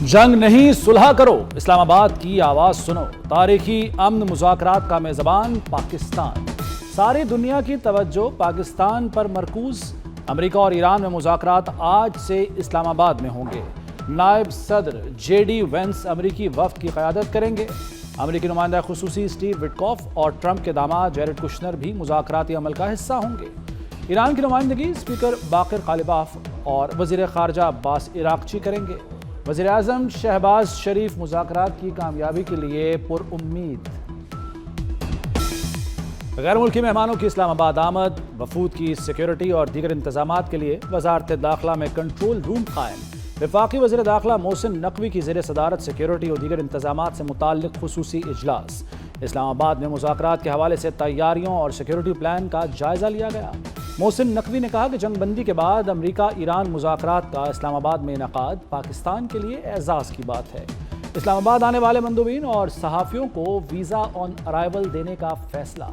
جنگ نہیں صلح کرو، اسلام آباد کی آواز سنو۔ تاریخی امن مذاکرات کا میزبان پاکستان، ساری دنیا کی توجہ پاکستان پر مرکوز۔ امریکہ اور ایران میں مذاکرات آج سے اسلام آباد میں ہوں گے۔ نائب صدر جے ڈی وینس امریکی وفد کی قیادت کریں گے۔ امریکی نمائندہ خصوصی سٹیو وٹکوف اور ٹرمپ کے داماد جیرڈ کشنر بھی مذاکراتی عمل کا حصہ ہوں گے۔ ایران کی نمائندگی اسپیکر باقر غالباف اور وزیر خارجہ عباس عراقچی کریں گے۔ وزیر اعظم شہباز شریف مذاکرات کی کامیابی کے لیے پر امید۔ غیر ملکی مہمانوں کی اسلام آباد آمد، وفود کی سیکیورٹی اور دیگر انتظامات کے لیے وزارت داخلہ میں کنٹرول روم قائم۔ وفاقی وزیر داخلہ محسن نقوی کی زیر صدارت سیکیورٹی اور دیگر انتظامات سے متعلق خصوصی اجلاس۔ اسلام آباد میں مذاکرات کے حوالے سے تیاریوں اور سیکیورٹی پلان کا جائزہ لیا گیا۔ محسن نقوی نے کہا کہ جنگ بندی کے بعد امریکہ ایران مذاکرات کا اسلام آباد میں انعقاد پاکستان کے لیے اعزاز کی بات ہے۔ اسلام آباد آنے والے مندوبین اور صحافیوں کو ویزا آن ارائیول دینے کا فیصلہ۔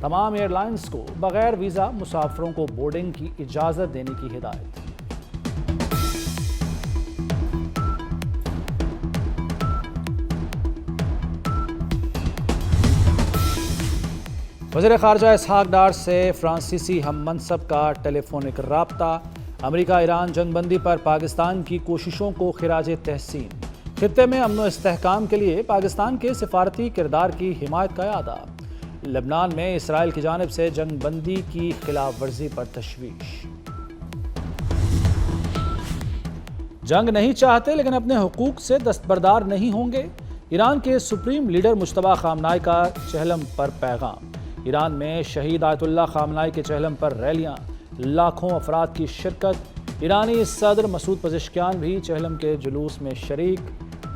تمام ایئر لائنز کو بغیر ویزا مسافروں کو بورڈنگ کی اجازت دینے کی ہدایت۔ وزیر خارجہ اسحاق ڈار سے فرانسیسی ہم منصب کا ٹیلی فونک رابطہ۔ امریکہ ایران جنگ بندی پر پاکستان کی کوششوں کو خراج تحسین۔ خطے میں امن و استحکام کے لیے پاکستان کے سفارتی کردار کی حمایت کا اعادہ۔ لبنان میں اسرائیل کی جانب سے جنگ بندی کی خلاف ورزی پر تشویش۔ جنگ نہیں چاہتے لیکن اپنے حقوق سے دستبردار نہیں ہوں گے، ایران کے سپریم لیڈر مجتبیٰ خامنہئی کا چہلم پر پیغام۔ ایران میں شہید آیت اللہ خامنہئی کے چہلم پر ریلیاں، لاکھوں افراد کی شرکت۔ ایرانی صدر مسعود پزشکیان بھی چہلم کے جلوس میں شریک۔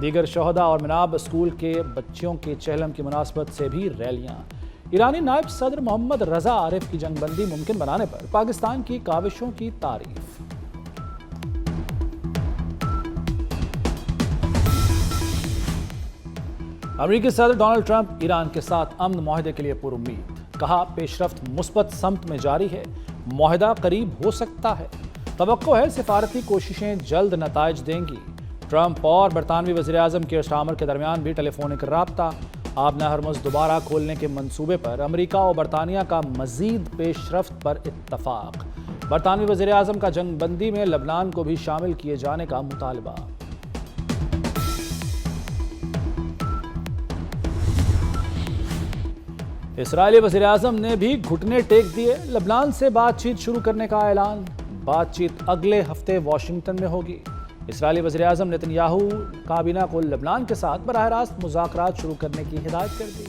دیگر شہداء اور مناب اسکول کے بچیوں کے چہلم کی مناسبت سے بھی ریلیاں۔ ایرانی نائب صدر محمد رضا عارف کی جنگ بندی ممکن بنانے پر پاکستان کی کاوشوں کی تعریف۔ امریکی صدر ڈونلڈ ٹرمپ ایران کے ساتھ امن معاہدے کے لیے پر امید۔ کہا پیش رفت مثبت سمت میں جاری ہے، معاہدہ قریب ہو سکتا ہے۔ توقع ہے سفارتی کوششیں جلد نتائج دیں گی۔ ٹرمپ اور برطانوی وزیر اعظم کیئر سٹارمر کے درمیان بھی ٹیلی فونک رابطہ۔ آبنہ ہرمز دوبارہ کھولنے کے منصوبے پر امریکہ اور برطانیہ کا مزید پیش رفت پر اتفاق۔ برطانوی وزیر اعظم کا جنگ بندی میں لبنان کو بھی شامل کیے جانے کا مطالبہ۔ اسرائیلی وزیر اعظم نے بھی گھٹنے ٹیک دیے، لبنان سے بات چیت شروع کرنے کا اعلان۔ بات چیت اگلے ہفتے واشنگٹن میں ہوگی۔ اسرائیلی وزیر اعظم نتن یاہو کابینہ کو لبنان کے ساتھ براہ راست مذاکرات شروع کرنے کی ہدایت کر دی۔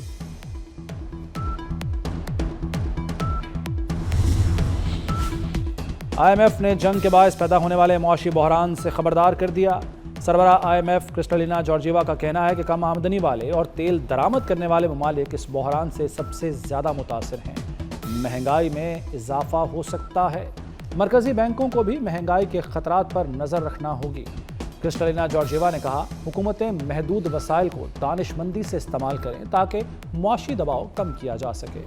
آئی ایم ایف نے جنگ کے باعث پیدا ہونے والے معاشی بحران سے خبردار کر دیا۔ سربراہ I M F Kristalina Georgieva کا کہنا ہے کہ کم آمدنی والے اور تیل درآمد کرنے والے ممالک اس بحران سے سب سے زیادہ متاثر ہیں۔ مہنگائی میں اضافہ ہو سکتا ہے، مرکزی بینکوں کو بھی مہنگائی کے خطرات پر نظر رکھنا ہوگی۔ کرسٹلینا جارجیوا نے کہا حکومتیں محدود وسائل کو دانش مندی سے استعمال کریں تاکہ معاشی دباؤ کم کیا جا سکے۔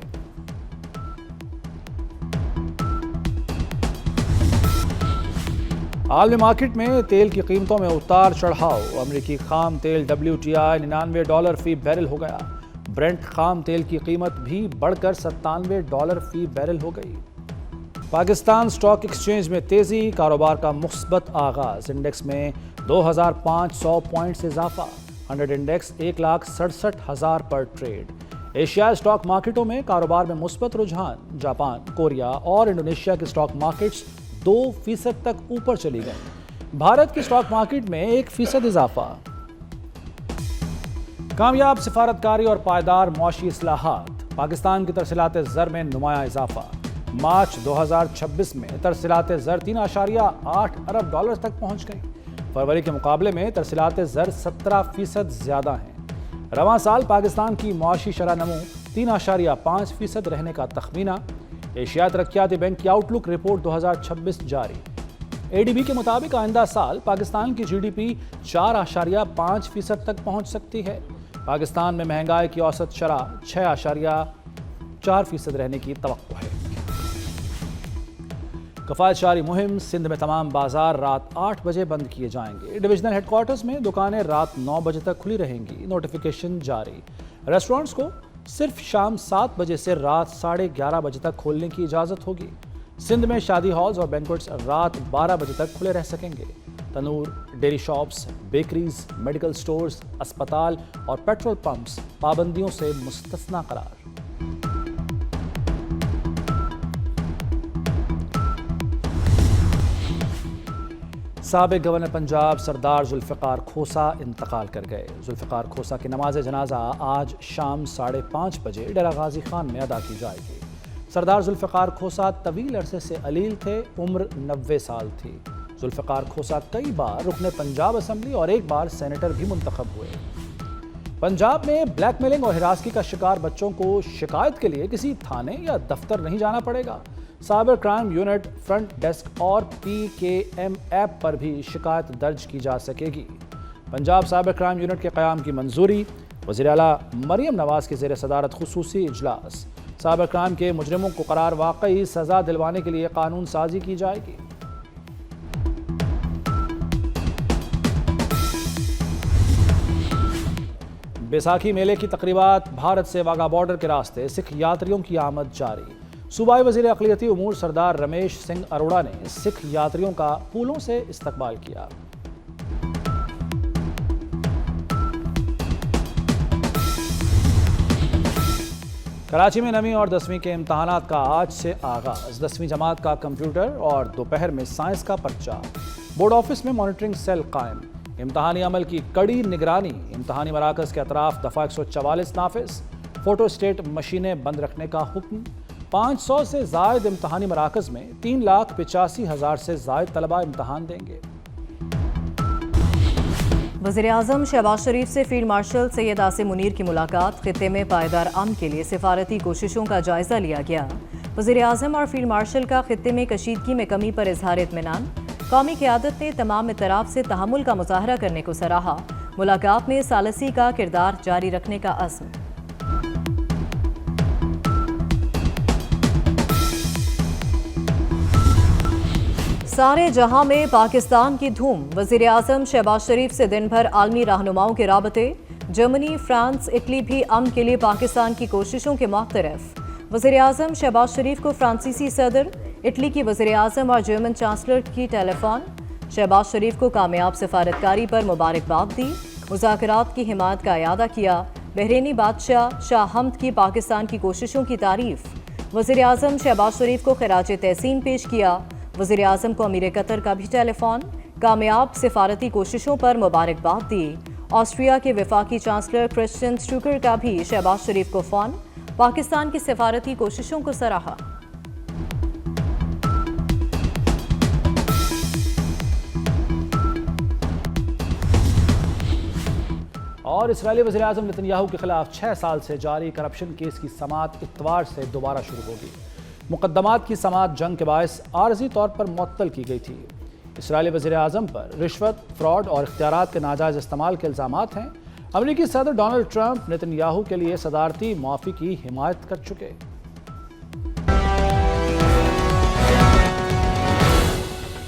عالمی مارکیٹ میں تیل کی قیمتوں میں اتار چڑھاؤ۔ امریکی خام تیل WTI $99 فی بیرل ہو گیا۔ برنٹ خام تیل کی قیمت بھی بڑھ کر $97 فی بیرل ہو گئی۔ پاکستان اسٹاک ایکسچینج میں تیزی، کاروبار کا مثبت آغاز۔ انڈیکس میں 2500 پوائنٹ سے اضافہ، 100 انڈیکس 1,67,000 پر ٹریڈ۔ ایشیائی اسٹاک مارکیٹوں میں کاروبار میں مثبت رجحان، جاپان، کوریا اور انڈونیشیا کے اسٹاک مارکیٹس 2% تک اوپر چلی گئیں۔ بھارت کی اسٹاک مارکیٹ میں 1% اضافہ۔ کامیاب سفارتکاری اور پائیدار معاشی اصلاحات، پاکستان کی ترسیلات زر میں نمایاں اضافہ۔ مارچ 2026 میں ترسیلات زر $3.8 ارب تک پہنچ گئیں۔ فروری کے مقابلے میں ترسیلات زر 17% زیادہ ہیں۔ رواں سال پاکستان کی معاشی شرح نمو 3.5% رہنے کا تخمینہ۔ ایشیائی ترقیاتی بینک کی آؤٹ لک رپورٹ 2026 جاری۔ ADB کے مطابق آئندہ سال پاکستان کی GDP 4.5% تک پہنچ سکتی ہے۔ پاکستان میں مہنگائی کی اوسط شرح 6.4% رہنے کی توقع ہے۔ کفایت شعاری مہم، سندھ میں تمام بازار رات 8 بجے بند کیے جائیں گے۔ ڈویژنل ہیڈ کوارٹرز میں دکانیں رات 9 بجے تک کھلی رہیں گی، نوٹیفیکیشن جاری۔ ریسٹورانٹس کو صرف شام 7 بجے سے رات 11:30 بجے تک کھولنے کی اجازت ہوگی۔ سندھ میں شادی ہالز اور بینکوٹس رات 12 بجے تک کھلے رہ سکیں گے۔ تنور، dairy shops, bakeries, medical stores, اسپتال اور پیٹرول پمپس پابندیوں سے مستثنی قرار۔ سابق گورنر پنجاب سردار ذوالفقار کھوسا انتقال کر گئے۔ ذوالفقار کھوسا کی نماز جنازہ آج شام 5:30 بجے ڈیرہ غازی خان میں ادا کی جائے گی۔ سردار ذوالفقار کھوسا طویل عرصے سے علیل تھے، عمر 90 سال تھی۔ ذوالفقار کھوسا کئی بار رکن پنجاب اسمبلی اور ایک بار سینیٹر بھی منتخب ہوئے۔ پنجاب میں بلیک میلنگ اور ہراسگی کا شکار بچوں کو شکایت کے لیے کسی تھانے یا دفتر نہیں جانا پڑے گا۔ Cyber crime unit, front desk اور PKM ایپ پر بھی شکایت درج کی جا سکے گی۔ پنجاب سائبر کرائم یونٹ کے قیام کی منظوری، وزیر اعلیٰ مریم نواز کی زیر صدارت خصوصی اجلاس۔ سائبر کرائم کے مجرموں کو قرار واقعی سزا دلوانے کے لیے قانون سازی کی جائے گی۔ بیساکھی میلے کی تقریبات، بھارت سے واگا بارڈر کے راستے سکھ یاتریوں کی آمد جاری۔ صوبائی وزیر اقلیتی امور سردار رمیش سنگھ اروڑا نے سکھ یاتریوں کا پھولوں سے استقبال کیا۔ کراچی میں 9ویں اور 10ویں کے امتحانات کا آج سے آغاز۔ 10ویں جماعت کا کمپیوٹر اور دوپہر میں سائنس کا پرچہ۔ بورڈ آفس میں مانیٹرنگ سیل قائم۔ امتحانی عمل کی کڑی نگرانی، امتحانی مراکز کے اطراف دفعہ 144 نافذ۔ فوٹو اسٹیٹ مشینیں بند رکھنے کا حکم۔ 500 سے زائد امتحانی مراکز میں 3,85,000 سے زائد طلبہ امتحان دیں گے۔ وزیر اعظم شہباز شریف سے فیلڈ مارشل سید عاصم منیر کی ملاقات، خطے میں پائیدار امن کے لیے سفارتی کوششوں کا جائزہ لیا گیا۔ وزیر اعظم اور فیلڈ مارشل کا خطے میں کشیدگی میں کمی پر اظہار اطمینان۔ قومی قیادت نے تمام اطراف سے تحمل کا مظاہرہ کرنے کو سراہا۔ ملاقات میں ثالثی کا کردار جاری رکھنے کا عزم۔ سارے جہاں میں پاکستان کی دھوم، وزیر اعظم شہباز شریف سے دن بھر عالمی رہنماؤں کے رابطے۔ جرمنی، فرانس، اٹلی بھی امن کے لیے پاکستان کی کوششوں کے معترف۔ وزیر اعظم شہباز شریف کو فرانسیسی صدر، اٹلی کی وزیر اعظم اور جرمن چانسلر کی ٹیلی فون۔ شہباز شریف کو کامیاب سفارتکاری پر مبارکباد دی، مذاکرات کی حمایت کا اعادہ کیا۔ بحرینی بادشاہ شاہ حمد کی پاکستان کی کوششوں کی تعریف۔ وزیر اعظم شہباز شریف کو خراج تحسین پیش کیا۔ وزیر اعظم کو امیر قطر کا بھی ٹیلی فون، کامیاب سفارتی کوششوں پر مبارکباد دی۔ آسٹریا کے وفاقی چانسلر کرسچن سٹروکر کا بھی شہباز شریف کو فون، پاکستان کی سفارتی کوششوں کو سراہا۔ اور اسرائیلی وزیر اعظم نتن یاہو کے خلاف 6 سال سے جاری کرپشن کیس کی سماعت اتوار سے دوبارہ شروع ہوگی۔ مقدمات کی سماعت جنگ کے باعث عارضی طور پر معطل کی گئی تھی۔ اسرائیلی وزیر اعظم پر رشوت، فراڈ اور اختیارات کے ناجائز استعمال کے الزامات ہیں۔ امریکی صدر ڈونلڈ ٹرمپ نتن یاہو کے لیے صدارتی معافی کی حمایت کر چکے۔